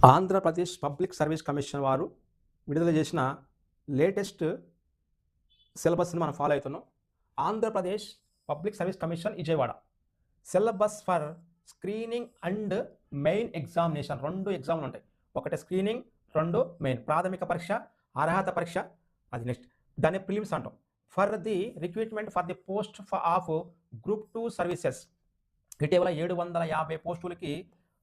Andhra Pradesh public service commission వారు విడుదల చేసిన లేటెస్ట్ సిలబస్ని మనం ఫాలో అవుతున్నాం. Andhra Pradesh public service commission Vijayawada syllabus for screening and main examination 2 ఎగ్జామ్లు ఉంటాయి. ఒకటి స్క్రీనింగ్, 2 మెయిన్. ప్రాథమిక పరీక్ష, అర్హత పరీక్ష, అది నెక్స్ట్. దాన్ని ప్రిలిమ్స్ అంటాం. For the recruitment for the post of group 2 services ఇటీవల 750 పోస్టులకి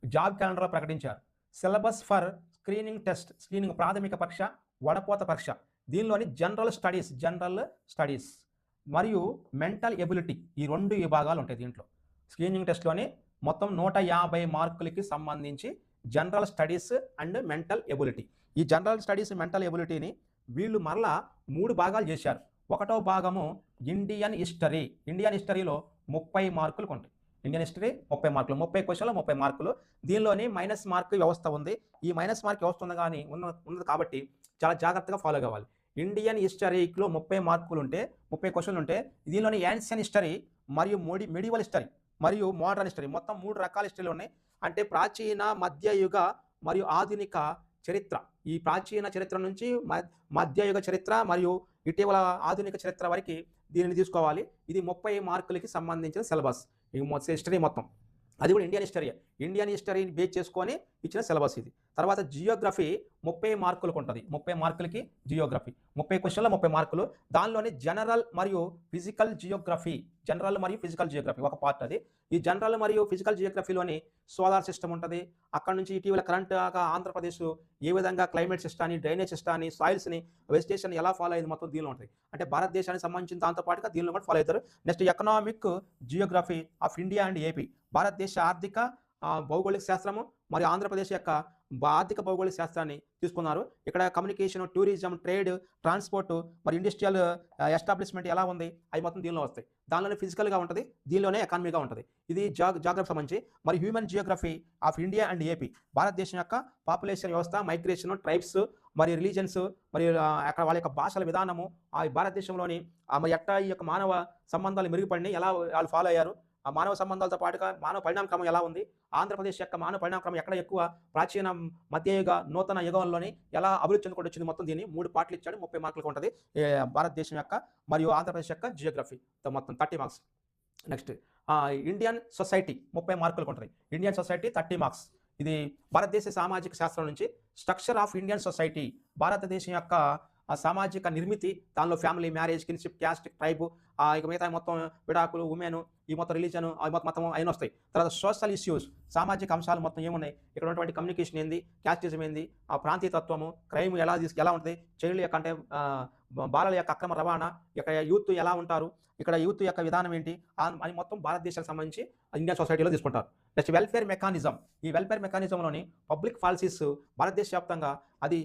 జాబ్ క్యాలెండర్లో ప్రకటించారు. Syllabus for screening test, screening ప్రాథమిక పరీక్ష, వడపోత పరీక్ష. దీనిలోని జనరల్ స్టడీస్ మరియు మెంటల్ ఎబిలిటీ, ఈ 2 విభాగాలు ఉంటాయి దీంట్లో. స్క్రీనింగ్ టెస్ట్లోని మొత్తం 150 మార్కులకి సంబంధించి general studies and mental ability. ఈ జనరల్ స్టడీస్, మెంటల్ ఎబిలిటీని వీళ్ళు మరలా 3 భాగాలు చేశారు. ఒకటో భాగము ఇండియన్ హిస్టరీలో 30 మార్కులు ఉంటాయి. ఇండియన్ హిస్టరీ 30 మార్కులు, 30 క్వశ్చన్లు 30 మార్కులు. దీనిలోని మైనస్ మార్క్ వ్యవస్థ ఉంది. ఈ మైనస్ మార్క్ వ్యవస్థ ఉన్నది కాబట్టి చాలా జాగ్రత్తగా ఫాలో కావాలి. ఇండియన్ హిస్టరీలో 30 మార్కులు ఉంటే, 30 క్వశ్చన్లు ఉంటే, దీనిలోని యాన్షియన్ హిస్టరీ మరియు మెడివల్ హిస్టరీ మరియు మోడర్న్ హిస్టరీ, మొత్తం 3 రకాల హిస్టరీలు ఉన్నాయి. అంటే ప్రాచీన, మధ్యయుగ మరియు ఆధునిక చరిత్ర. ఈ ప్రాచీన చరిత్ర నుంచి మధ్యయుగ చరిత్ర మరియు ఇటీవల ఆధునిక చరిత్ర వరకు దీనిని తీసుకోవాలి. ఇది 30 మార్కులకి సంబంధించిన సిలబస్. ఈ హిస్టరీ మొత్తం, అది కూడా ఇండియన్ హిస్టరీని బేస్ చేసుకొని ఇచ్చిన సిలబస్ ఇది. తర్వాత జియోగ్రఫీ 30 మార్కులకు ఉంటుంది. 30 మార్కులకి జియోగ్రఫీ, 30 క్వశ్చన్ల 30 మార్కులు. దానిలోని జనరల్ మరియు ఫిజికల్ జియోగ్రఫీ ఒక పార్ట్ అది. ఈ జనరల్ మరియు ఫిజికల్ జియోగ్రఫీలోని సోలార్ సిస్టమ్ ఉంటుంది. అక్కడ నుంచి ఇటీవల కరెంట్గా ఆంధ్రప్రదేశ్ ఏ విధంగా క్లైమేట్ సిస్టాన్ని, డ్రైనేజ్ సిస్టాన్ని, సాయిల్స్ని, వెజిటేషన్ ఎలా ఫాలో అయ్యింది మొత్తం దీనిలో ఉంటుంది. అంటే భారతదేశానికి సంబంధించిన దాంతో పాటుగా దీనిలో కూడా ఫాలో అవుతారు. Next economic Geography of India and AP, భారతదేశ ఆర్థిక భౌగోళిక శాస్త్రము మరియు ఆంధ్రప్రదేశ్ యొక్క ఆర్థిక భౌగోళిక శాస్త్రాన్ని తీసుకున్నారు. ఇక్కడ కమ్యూనికేషన్, టూరిజం, ట్రేడ్, ట్రాన్స్పోర్ట్ మరియు ఇండస్ట్రియల్ ఎస్టాబ్లిష్మెంట్ ఎలా ఉంది అవి మొత్తం దీనిలో వస్తాయి. దానిలోనే ఫిజికల్గా ఉంటుంది, దీనిలోనే ఎకానమీగా ఉంటుంది. ఇది జాగ్రఫీ సంబంధించి. మరి human Geography of India and AP, భారతదేశం యొక్క పాపులేషన్ వ్యవస్థ, మైగ్రేషన్, ట్రైబ్స్ మరియు రిలీజన్స్ మరియు అక్కడ వాళ్ళ యొక్క భాషల విధానము, ఆ భారతదేశంలోని మరి ఎట్టా ఈ యొక్క మానవ సంబంధాలు మెరుగుపడినాయి, ఎలా వాళ్ళు ఫాలో అయ్యారు, ఆ మానవ సంబంధాలతో పాటుగా మానవ పరిణామ క్రమం ఎలా ఉంది, ఆంధ్రప్రదేశ్ యొక్క మానవ పరిణామ క్రమం ఎక్కడ ఎక్కువ, ప్రాచీన, మధ్యయుగ, నూతన యుగంలోని ఎలా అభివృద్ధి చెందుకుంటూ వచ్చింది, మొత్తం దీన్ని 3 పార్ట్లు ఇచ్చాడు. 30 మార్కులకు ఉంటుంది భారతదేశం యొక్క మరియు ఆంధ్రప్రదేశ్ యొక్క జియోగ్రఫీ మొత్తం 30 మార్క్స్. నెక్స్ట్ ఇండియన్ సొసైటీ 30 మార్కులకు ఉంటుంది. Indian society 30 marks. ఇది భారతదేశ సామాజిక శాస్త్రం నుంచి స్ట్రక్చర్ ఆఫ్ ఇండియన్ సొసైటీ, భారతదేశం యొక్క ఆ సామాజిక నిర్మితి, దానిలో family, marriage, kinship, caste, tribe, ఇక మిగతా మొత్తం విడాకులు, ఉమెన్, ఈ మొత్తం రిలీజన్, మొత్తం అయిన వస్తాయి. తర్వాత సోషల్ ఇష్యూస్, సామాజిక అంశాలు మొత్తం ఏమున్నాయి, ఇక్కడ ఉన్నటువంటి కమ్యూనికేషన్ ఏంది, క్యాస్టిజం ఏంది, ఆ ప్రాంతీయతత్వము, క్రైమ్ ఎలా ఉంటుంది, చైల్డ్ యొక్క అంటే బాలల యొక్క అక్రమ రవాణా, ఇక్కడ యూత్ ఎలా ఉంటారు, ఇక్కడ యూత్ యొక్క విధానం ఏంటి అని మొత్తం భారతదేశానికి సంబంధించి ఇండియన్ సొసైటీలో తీసుకుంటారు. Next welfare mechanism. ఈ వెల్ఫేర్ మెకానిజంలోని పబ్లిక్ పాలసీస్ భారతదేశ వ్యాప్తంగా అది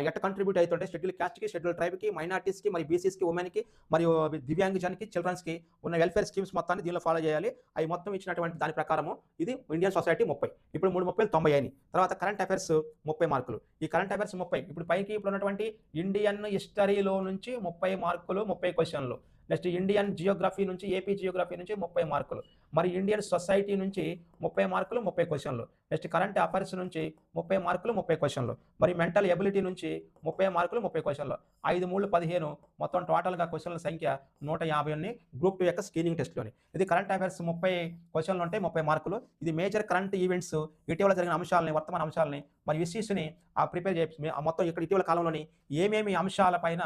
ఎట్ట కంట్రిబ్యూట్ అవుతుంటే షెడ్యూల్ క్యాస్ట్కి, షెడ్యూల్ ట్రైబ్కి, మైనార్టీస్కి, మరియు బీసీస్కి, ఉమెన్కి మరియు దివ్యాంగజన్కి, చిల్డ్రన్స్కి ఉన్న వెల్ఫేర్ స్కీమ్స్ మొత్తాన్ని దీనిలో ఫాలో చేయాలి. అవి మొత్తం ఇచ్చినటువంటి దాని ప్రకారము ఇది ఇండియన్ సొసైటీ 30. ఇప్పుడు 3 30 అయినాయి. తర్వాత కరెంట్ అఫైర్స్ 30 మార్కులు. ఈ కరెంట్ అఫైర్స్ 30. ఇప్పుడు పైకి ఇప్పుడు ఉన్నటువంటి ఇండియన్ హిస్టరీలో నుంచి 30 మార్కులు, 30 క్వశ్చన్లు. నెక్స్ట్ ఇండియన్ జియోగ్రఫీ నుంచి, ఏపీ జియోగ్రఫీ నుంచి 30 మార్కులు. మరి ఇండియన్ సొసైటీ నుంచి 30 మార్కులు, 30 క్వశ్చన్లు. నెక్స్ట్ కరెంట్ అఫైర్స్ నుంచి 30 మార్కులు, 30 క్వశ్చన్లు. మరి మెంటల్ ఎబిలిటీ నుంచి 30 మార్కులు, 30 క్వశ్చన్లు. 5 3 15, మొత్తం టోటల్గా క్వశ్చన్ల సంఖ్య 150 ఉన్నాయి గ్రూప్ 2 యొక్క స్క్రీనింగ్ టెస్ట్లోని. ఇది కరెంట్ అఫైర్స్ 30 క్వశ్చన్లు ఉంటాయి, 30 మార్కులు. ఇది మేజర్ కరెంట్ ఈవెంట్స్, ఇటీవల జరిగిన అంశాలని, వర్తమాన అంశాలని మరియు ఇష్యూస్ని ప్రిపేర్ చేసి మొత్తం ఇక్కడ ఇటీవల కాలంలోని ఏమేమి అంశాలపైన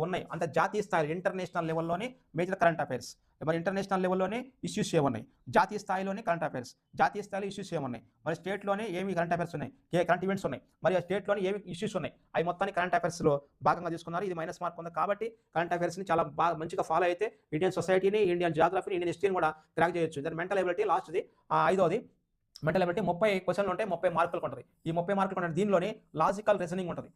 ఉన్నాయి అంటే జాతీయ స్థాయి, ఇంటర్నేషనల్ లెవెల్లోని మేజర్ కరెంట్ అఫైర్స్, మరి ఇంటర్నేషనల్ లెవెల్లోనే ఇష్యూస్ ఏమున్నాయి, జాతీయ స్థాయిలోని కరెంట్ అఫైర్స్, జాతీయ స్థాయిలో ఇష్యూస్ ఏమున్నాయి, మరి స్టేట్లోనే ఏమి కరెంట్ అఫైర్స్ ఉన్నాయి, కరెంట్ ఈవెంట్స్ ఉన్నాయి, మరి స్టేట్లోనే ఏమి ఇష్యూస్ ఉన్నాయి, అవి మొత్తాన్ని కరెంట్ అఫైర్స్లో భాగంగా తీసుకున్నారు. ఇది మైనస్ మార్క్ ఉంది కాబట్టి కరెంట్ అఫైర్స్ని చాలా బాగా మంచిగా ఫాలో అయితే ఇండియన్ సొసైటీని, ఇండియన్ జియోగ్రఫీని, ఇండియన్ హిస్టరీని కూడా క్రాక్ చేయొచ్చు. దాని మెంటల్ ఎబిలిటీ లాస్ట్ది 5వది. మెంటల్ ఎబిలిటీ 30 క్వశ్చన్లు ఉంటాయి, 30 మార్కులకు ఉంటుంది. ఈ 30 మార్కులు ఉంటుంది. దీనిలోని లాజికల్ రీజనింగ్ ఉంటుంది,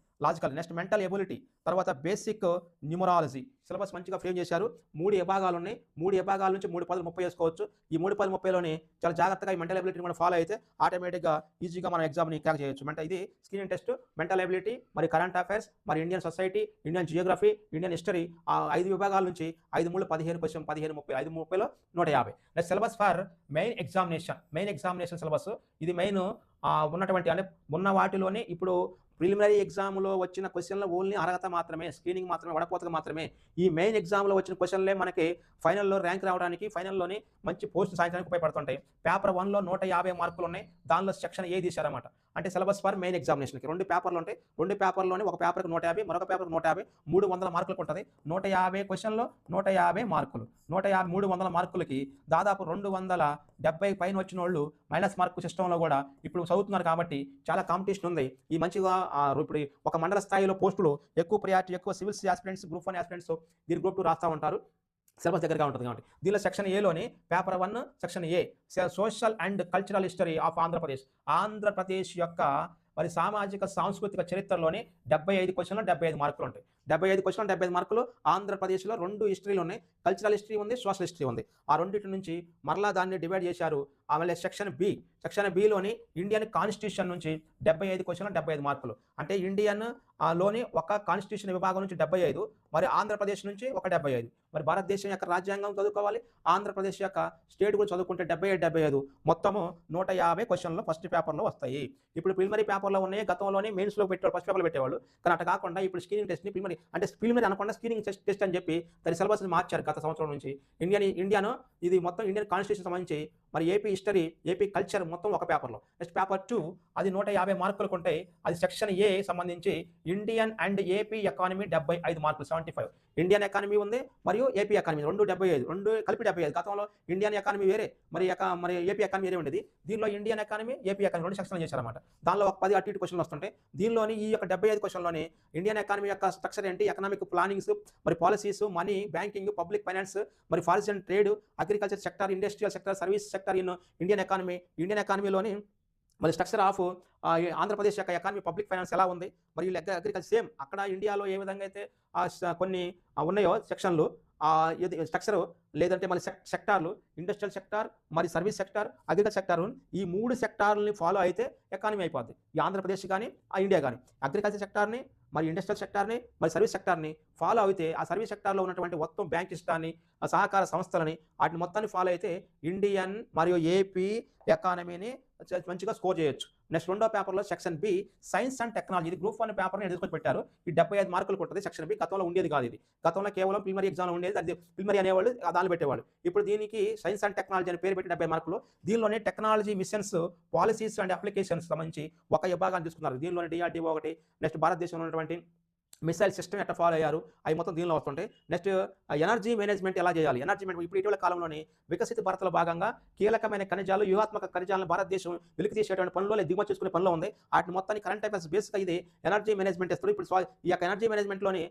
నెక్స్ట్ మెంటల్ ఎబిలిటీ, తర్వాత బేసిక్ న్యూమరాలజీ. సిలబస్ మంచిగా ఫ్రేమ్ చేశారు. 3 విభాగాలు ఉన్నాయి. 3 విభాగాల నుంచి 3 పదులు 30 వేసుకోవచ్చు. ఈ 3 పదులు 30లోని చాలా జాగ్రత్తగా ఈ మెంటల్ ఎబిలిటీని కూడా ఫాలో అయితే ఆటోమేటిక్గా ఈజీగా మనం ఎగ్జామ్ని క్రాక్ చేయొచ్చు. ఇది స్క్రీనింగ్ టెస్ట్, మెంటల్ ఎబిలిటీ, మరి కరెంట్ అఫైర్స్, మరి Indian society, Indian Geography, Indian history, ఆ 5 విభాగాల నుంచి 5 3 15 question, 15 30, 5 30లో 150. Next syllabus for main examination syllabus. ఇది మెయిన్ ఉన్నటువంటి అంటే ఉన్న వాటిలోనే ఇప్పుడు ప్రిలిమినరీ ఎగ్జామ్లో వచ్చిన క్వశ్చన్లు ఓన్లీ అర్హత మాత్రమే, స్క్రీనింగ్ మాత్రమే, వడపోతగా మాత్రమే. ఈ మెయిన్ ఎగ్జామ్లో వచ్చిన క్వశ్చన్లే మనకి ఫైనల్లో ర్యాంక్ రావడానికి, ఫైనల్లోని మంచి పోస్ట్ సాధించడానికి ఉపయోగపడుతుంటాయి. పేపర్ 1లో 150 మార్కులు ఉన్నాయి. దానిలో సెక్షన్ ఏ తీశారన్నమాట. అంటే సిలబస్ ఫర్ మెయిన్ ఎగ్జామినేషన్కి 2 పేపర్లు ఉంటాయి. 2 పేపర్లోని ఒక పేపర్కి 150, మరొక పేపర్కి 150, 300 మార్కులకు ఉంటుంది. 150 క్వశ్చన్లు, 150 మార్కులు. 150 300 మార్కులకి దాదాపు 270 పైన వచ్చిన వాళ్ళు మైనస్ మార్కు సిస్టంలో కూడా ఇప్పుడు చదువుతున్నారు కాబట్టి చాలా కాంపిటీషన్ ఉంది. ఈ మంచిగా ఇప్పుడు ఒక మండల స్థాయిలో పోస్టులు ఎక్కువ ప్రియారిటీ, ఎక్కువ సివిల్స్ ఆస్పిరెంట్స్, గ్రూప్ 1 ఆస్పిరెంట్స్ దీని గ్రూప్ 2 రాస్తూ ఉంటారు. సిలబస్ దగ్గరగా ఉంటుంది కాబట్టి దీనిలో సెక్షన్ ఏలోని paper 1 section A social and cultural history of Andhra Pradesh. Andhra Pradesh యొక్క మరి సామాజిక సాంస్కృతిక చరిత్రలోని 75 క్వశ్చన్లు 75 మార్కులు ఉంటాయి. 75 క్వశ్చన్లు 75 మార్కులు. ఆంధ్రప్రదేశ్లో 2 హిస్టరీలు ఉన్నాయి. కల్చరల్ హిస్టరీ ఉంది, సోషల్ హిస్టరీ ఉంది. ఆ రెండింటి నుంచి మరలా దాన్ని డివైడ్ చేశారు. ఆమె సెక్షన్ బిలోని ఇండియన్ కాన్స్టిట్యూషన్ నుంచి 75 క్వశ్చన్లు 75 మార్కులు. అంటే ఇండియన్ లోని ఒక కాన్స్టిట్యూషన్ విభాగం నుంచి 75, మరి ఆంధ్రప్రదేశ్ నుంచి ఒక 75. మరి భారతదేశం యొక్క రాజ్యాంగం చదువుకోవాలి, ఆంధ్రప్రదేశ్ యొక్క స్టేట్ కూడా చదువుకుంటే 75 మొత్తము 150 క్వశ్చన్లు ఫస్ట్ పేపర్లో వస్తాయి. ఇప్పుడు ప్రిలిమినరీ పేపర్లో ఉన్నాయి, గతంలోనే మెయిన్స్లో పెట్టేవాళ్ళు, ఫస్ట్ పేపర్లో పెట్టేవాళ్ళు. కానీ అట్లా కాకుండా ఇప్పుడు స్క్రీనింగ్ టెస్ట్ని ప్రిలిమినరీ అనకుండా స్క్రీనింగ్ టెస్ట్ అని చెప్పి దాని సిలబస్ని మార్చారు గత సంవత్సరం నుంచి. ఇండియన్ ఇది మొత్తం ఇండియన్ కాన్స్టిట్యూషన్ సంబంధించి మరి ఏపీ హిస్టరీ, ఏపీ కల్చర్ మొత్తం ఒక పేపర్లో. నెక్స్ట్ పేపర్ 2 అది 150 మార్కులకు ఉంటాయి. అది సెక్షన్ ఏ సంబంధించి ఇండియన్ అండ్ ఏపీ ఎకానమీ 75 మార్కులు, 75. ఇండియన్ ఎకానమీ ఉంది మరియు ఏపీ ఎకానమీ 75, 2 కలిపి 75. గతంలో ఇండియన్ ఎకానమీ వేరే, మరి ఏపీ ఎకానమీ వేరే ఉండేది. దీనిలో ఇండియన్ ఎకానమీ, ఏపీ ఎకానమీ 2 సెక్షన్లు చేశారన్నమాట. దానిలో ఒక 10 అటు ఇటు క్వశ్చన్లు వస్తుంటాయి. దీనిలోని ఈ యొక్క 75 క్వశ్చన్లోని ఇండియన్ ఎకానమీ యొక్క స్ట్రక్చర్ ఏంటి, ఎకనామిక్ ప్లానింగ్స్, మరి policies, money, banking, public finance, మరి forest and trade, agriculture sector, industrial sector, service sector in Indian ఎకానమీలోని మరి స్ట్రక్చర్ ఆఫ్ ఆంధ్రప్రదేశ్ యొక్క ఎకానమీ, పబ్లిక్ ఫైనాన్స్ ఎలా ఉంది, మరి అగ్రికల్చర్ సేమ్ అక్కడ ఇండియాలో ఏ విధంగా అయితే కొన్ని ఉన్నాయో సెక్షన్లు, స్ట్రక్చరు లేదంటే మరి సెక్టార్లు, ఇండస్ట్రియల్ సెక్టార్, మరి సర్వీస్ సెక్టార్, అగ్రికల్చర్ సెక్టార్, ఈ 3 సెక్టార్లని ఫాలో అయితే ఎకానమీ అయిపోద్ది. ఈ ఆంధ్రప్రదేశ్ కానీ ఇండియా కానీ అగ్రికల్చర్ సెక్టార్ని, మరి ఇండస్ట్రియల్ సెక్టార్ని, మరి సర్వీస్ సెక్టార్ని ఫాలో అయితే ఆ సర్వీస్ సెక్టార్లో ఉన్నటువంటి మొత్తం బ్యాంక్ సిస్టాన్ని, సహకార సంస్థలని, వాటిని మొత్తాన్ని ఫాలో అయితే ఇండియన్ మరియు ఏపీ ఎకానమీని మంచిగా స్కోర్ చేయొచ్చు. నెక్స్ట్ 2వ పేపర్లో section B science and technology. ఇది గ్రూప్ 1 పేపర్ని తీసుకొని పెట్టారు. ఈ 75 మార్కులు ఉంటుంది సెక్షన్ బి. గతంలో ఉండేది కాదు ఇది. గతంలో కేవలం ప్రిలిమినరీ ఎగ్జామ్లో ఉండేది. అది ప్రిలిమినరీ అనేవాళ్ళు దానిలో పెట్టేవాళ్ళు. ఇప్పుడు దీనికి సైన్స్ అండ్ టెక్నాలజీ అని పేరు పెట్టి 70 మార్కులు. దీనిలోనే technology machines, policies and applications సంబంధించి ఒక విభాగాన్ని తీసుకున్నారు. దీనిలోని డిఆర్డీఓ ఒకటి. నెక్స్ట్ భారతదేశంలో ఉన్నటువంటి మిసైల్ సిస్టమ్ ఎట్లా ఫాలో అయ్యారు, అవి మొత్తం దీనిలో వస్తుంటాయి. నెక్స్ట్ ఎనర్జీ మేనేజ్మెంట్ ఎలా చేయాలి. ఎనర్జీ మేనేజ్మెంట్ ఇప్పుడు ఇటీవల కాలంలోని వికసిత భారత్లో భాగంగా కీలకమైన ఖనిజాలు, వ్యూహాత్మక ఖనిజాలను భారతదేశం వెలికి తీసేటువంటి పనిలో, దిగుమతి చేసుకునే పనిలో ఉంది. వాటిని మొత్తాన్ని కరెంట్ అఫైర్స్ బేస్గా ఇది ఎనర్జీ మేనేజ్మెంట్ ఇస్తారు. ఇప్పుడు ఈ యొక్క ఎనర్జీ మేనేజ్మెంట్లోని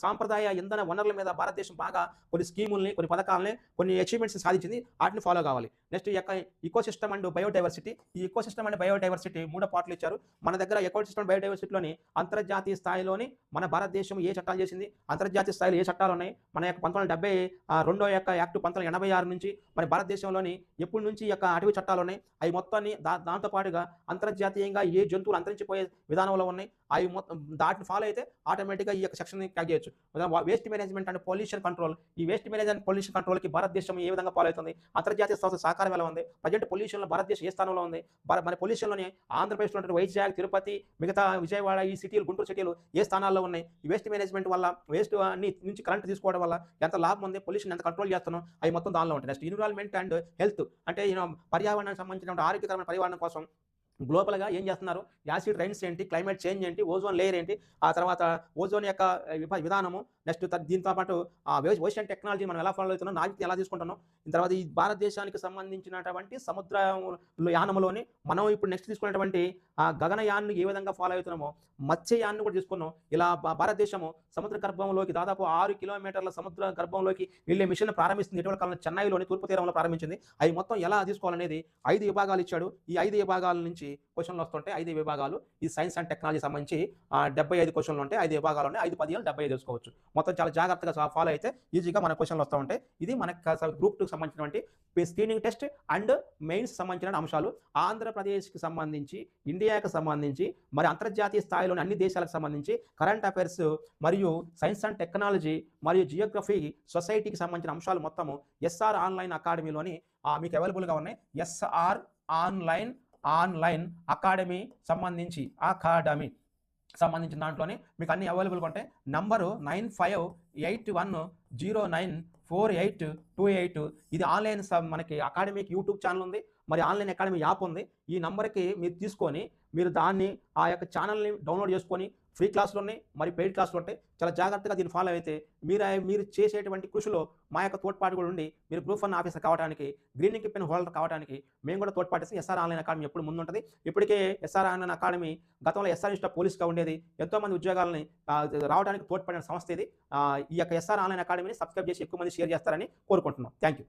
సాంప్రదాయ ఇంధన వనరుల మీద భారతదేశం బాగా కొన్ని స్కీముల్ని, కొన్ని పథకాలని, కొన్ని అచీవ్మెంట్స్ సాధించింది. వాటిని ఫాలో కావాలి. నెక్స్ట్ ఈ యొక్క ఈకో సిస్టమ్ అండ్ బయోడైవర్సిటీ. ఈ ఈకో సిస్టమ్ అండ్ బయోడైవర్సిటీ 3 పార్ట్లు ఇచ్చారు. మన దగ్గర ఈకో సిస్టమ్ బయోడైవర్సిటీలోని అంతర్జాతీయ స్థాయిలోని మన భారతదేశం ఏ చట్టాలు చేసింది, అంతర్జాతీయ స్థాయిలో ఏ చట్టాలు ఉన్నాయి, మన యొక్క 1972 యొక్క యాక్ట్ 1986 నుంచి మరి భారతదేశంలోని ఎప్పటి నుంచి ఈ యొక్క అటవీ చట్టాలు ఉన్నాయి, అవి మొత్తాన్ని దాంతో పాటుగా అంతర్జాతీయంగా ఏ జంతువులు అంతరించిపోయే విధానంలో ఉన్నాయి, అవి మొత్తం దాటిని ఫాలో అయితే ఆటోమేటిక్గా ఈ యొక్క సెక్షన్ని ట్రాక్ చేయొచ్చు. Waste management and pollution control. ఈ వేస్ట్ మేనేజ్మెంట్ పొల్యూషన్ కంట్రోల్కి భారతదేశం ఏ విధంగా ఫాలో అవుతుంది, అంతర్జాతీయ సంస్థ సహకారం ఎలా ఉంది, ప్రజెంట్ పొల్యూషన్లో భారతదేశం ఏ స్థానంలో ఉంది, మన పొల్యూషన్లోని ఆంధ్రప్రదేశ్లో ఉన్నటువంటి వైజాగ్, తిరుపతి, మిగతా విజయవాడ, ఈ సిటీలు, గుంటూరు సిటీలు ఏ స్థానాల్లో ఉన్నాయి, ఈ వేస్ట్ మేనేజ్మెంట్ వల్ల, వేస్ట్ అన్ని నుంచి కరెంట్ తీసుకోవడం వల్ల ఎంత లాభం ఉంది, పొల్యూషన్ ఎంత కంట్రోల్ చేస్తున్నాం, అవి మొత్తం దానిలో ఉంటాయి. Next environment and health. అంటే పర్యావరణానికి సంబంధించిన ఆరోగ్యకరమైన పర్యావరణం కోసం గ్లోబల్గా ఏం చేస్తున్నారు, యాసిడ్ రైన్స్ ఏంటి, క్లైమేట్ చేంజ్ ఏంటి, ఓజోన్ లేయర్ ఏంటి, ఆ తర్వాత ఓజోన్ యొక్క విధానము, నెక్స్ట్ దీంతో పాటు ఓషన్ టెక్నాలజీ మనం ఎలా ఫాలో అవుతున్నాం, నాణ్యత ఎలా తీసుకుంటున్నాం, తర్వాత ఈ భారతదేశానికి సంబంధించినటువంటి సముద్ర యానములోని మనం ఇప్పుడు నెక్స్ట్ తీసుకున్నటువంటి గగనయాన్ని ఏ విధంగా ఫాలో అవుతున్నామో మత్స్యయాన్ని కూడా తీసుకున్నాం. ఇలా భారతదేశము సముద్ర గర్భంలోకి దాదాపు 6 కిలోమీటర్ల సముద్ర గర్భంలోకి వెళ్ళే మిషన్ ప్రారంభిస్తుంది. ఇటీవల కాలంలో చెన్నైలోని తూర్పు తీరంలో ప్రారంభించింది. అవి మొత్తం ఎలా తీసుకోవాలనేది 5 విభాగాలు ఇచ్చాడు. ఈ 5 విభాగాల నుంచి క్వశ్చన్లు వస్తుంటాయి. 5 విభాగాలు ఈ సైన్స్ అండ్ టెక్నాలజీ సంబంధించి 75 క్వశ్చన్లు ఉంటాయి. 5 విభాగాలు ఉన్నాయి. 5 10 75 తెలుసుకోవచ్చు. మొత్తం చాలా జాగ్రత్తగా ఫాలో అయితే ఈజీగా మన క్వశ్చన్లు వస్తూ ఉంటాయి. ఇది మనకు గ్రూప్ 2కి సంబంధించినటువంటి స్క్రీనింగ్ టెస్ట్ అండ్ మెయిన్స్ సంబంధించిన అంశాలు. ఆంధ్రప్రదేశ్కి సంబంధించి, ఇండియాకి సంబంధించి, మరి అంతర్జాతీయ స్థాయిలోని అన్ని దేశాలకు సంబంధించి కరెంట్ అఫైర్స్ మరియు సైన్స్ అండ్ టెక్నాలజీ మరియు జియోగ్రఫీ, సొసైటీకి సంబంధించిన అంశాలు మొత్తము ఎస్ఆర్ ఆన్లైన్ అకాడమీలోని మీకు అవైలబుల్గా ఉన్నాయి. ఎస్ఆర్ ఆన్లైన్ ఆన్లైన్ అకాడమీ సంబంధించిన దాంట్లోనే మీకు అన్ని అవైలబుల్గా ఉంటాయి. నంబరు 9581094828. ఇది ఆన్లైన్ మనకి అకాడమీకి యూట్యూబ్ ఛానల్ ఉంది, మరి ఆన్లైన్ అకాడమీ యాప్ ఉంది. ఈ నంబర్కి మీరు తీసుకొని మీరు దాన్ని ఆ యొక్క ఛానల్ని డౌన్లోడ్ చేసుకొని ఫ్రీ క్లాసులు ఉన్నాయి, మరి పెయిడ్ క్లాసులు ఉంటాయి. చాలా జాగ్రత్తగా దీన్ని ఫాలో అయితే మీరు చేసేటువంటి కృషిలో మా యొక్క తోడ్పాటు కూడా ఉండి మీరు గ్రూప్ 1 ఆఫీసర్ కావడానికి, గ్రీన్ ఇంక్ పెన్ హోల్డర్ కావడానికి మేము కూడా తోడ్పాటిస్తే ఎస్ఆర్ ఆన్లైన్ అకాడమీ ఎప్పుడు ముందుంటుంది. ఇప్పటికే ఎస్ఆర్ ఆన్లైన్ అకాడమీ గతంలో ఎస్ఆర్ ఇన్స్టిట్యూట్ పోలీస్గా ఉండేది. ఎంతోమంది ఉద్యోగాలని రావడానికి తోడ్పడిన సంస్థ ఇది. ఈ యొక్క ఎస్ఆర్ ఆన్లైన్ అకాడమీని సబ్స్క్రైబ్ చేసి ఎక్కువ మంది షేర్ చేస్తారని కోరుకుంటున్నాం. Thank you.